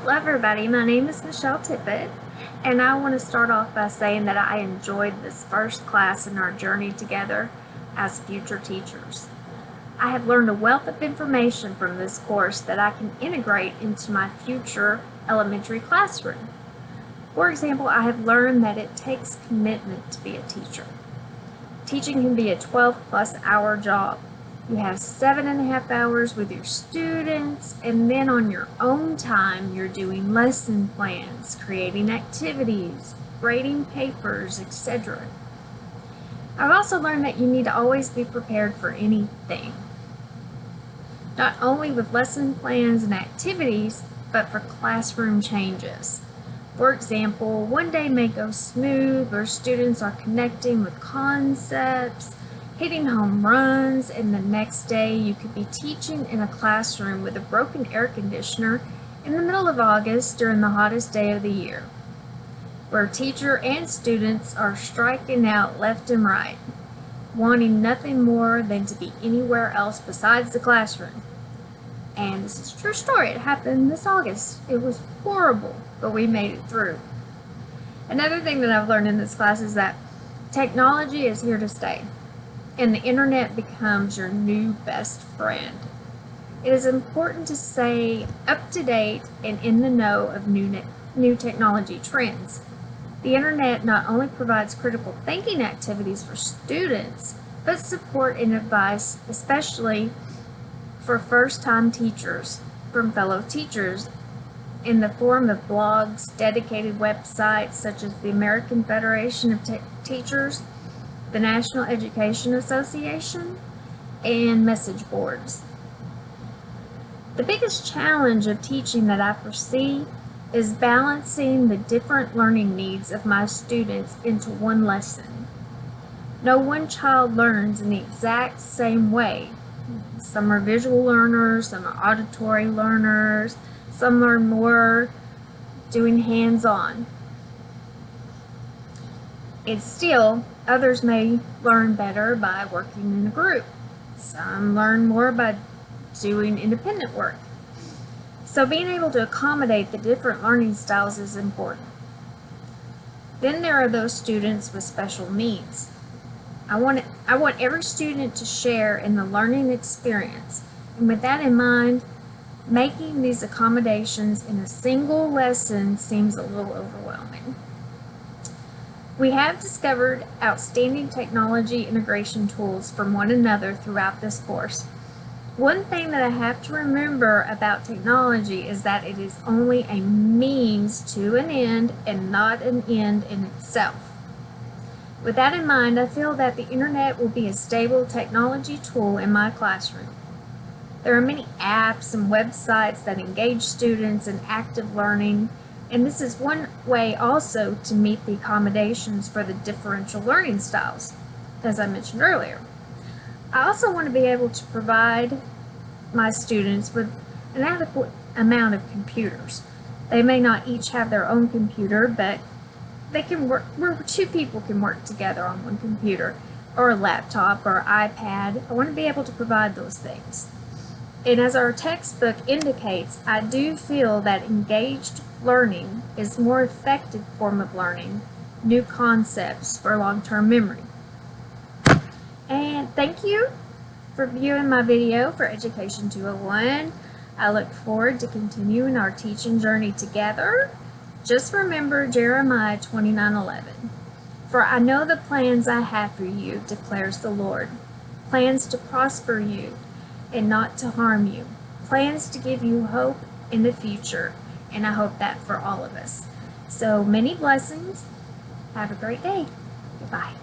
Hello everybody, my name is Michelle Tippett, and I want to start off by saying that I enjoyed this first class in our journey together as future teachers. I have learned a wealth of information from this course that I can integrate into my future elementary classroom. For example, I have learned that it takes commitment to be a teacher. Teaching can be a 12+ hour job. You have 7.5 hours with your students, and then on your own time, you're doing lesson plans, creating activities, grading papers, etc. I've also learned that you need to always be prepared for anything, not only with lesson plans and activities, but for classroom changes. For example, one day may go smooth where students are connecting with concepts, hitting home runs, and the next day you could be teaching in a classroom with a broken air conditioner in the middle of August during the hottest day of the year, where teacher and students are striking out left and right, wanting nothing more than to be anywhere else besides the classroom. And this is a true story. It happened this August. It was horrible, but we made it through. Another thing that I've learned in this class is that technology is here to stay, and the internet becomes your new best friend. It is important to stay up to date and in the know of new technology trends. The internet not only provides critical thinking activities for students, but support and advice, especially for first-time teachers from fellow teachers, in the form of blogs, dedicated websites such as the American Federation of Teachers, the National Education Association, and message boards. The biggest challenge of teaching that I foresee is balancing the different learning needs of my students into one lesson. No one child learns in the exact same way. Some are visual learners, some are auditory learners, some learn more doing hands-on. And still, others may learn better by working in a group. Some learn more by doing independent work. So being able to accommodate the different learning styles is important. Then there are those students with special needs. I want every student to share in the learning experience, and with that in mind, making these accommodations in a single lesson seems a little overwhelming. We have discovered outstanding technology integration tools from one another throughout this course. One thing that I have to remember about technology is that it is only a means to an end and not an end in itself. With that in mind, I feel that the internet will be a stable technology tool in my classroom. There are many apps and websites that engage students in active learning, and this is one way also to meet the accommodations for the differential learning styles, as I mentioned earlier. I also want to be able to provide my students with an adequate amount of computers. They may not each have their own computer, but they can work, where two people can work together on one computer, or a laptop or iPad. I want to be able to provide those things. And as our textbook indicates, I do feel that engaged learning is a more effective form of learning new concepts for long-term memory. And thank you for viewing my video for Education 201. I look forward to continuing our teaching journey together. Just remember Jeremiah 29:11. For I know the plans I have for you, declares the Lord. Plans to prosper you and not to harm you. Plans to give you hope in the future. And I hope that for all of us. So many blessings. Have a great day. Goodbye.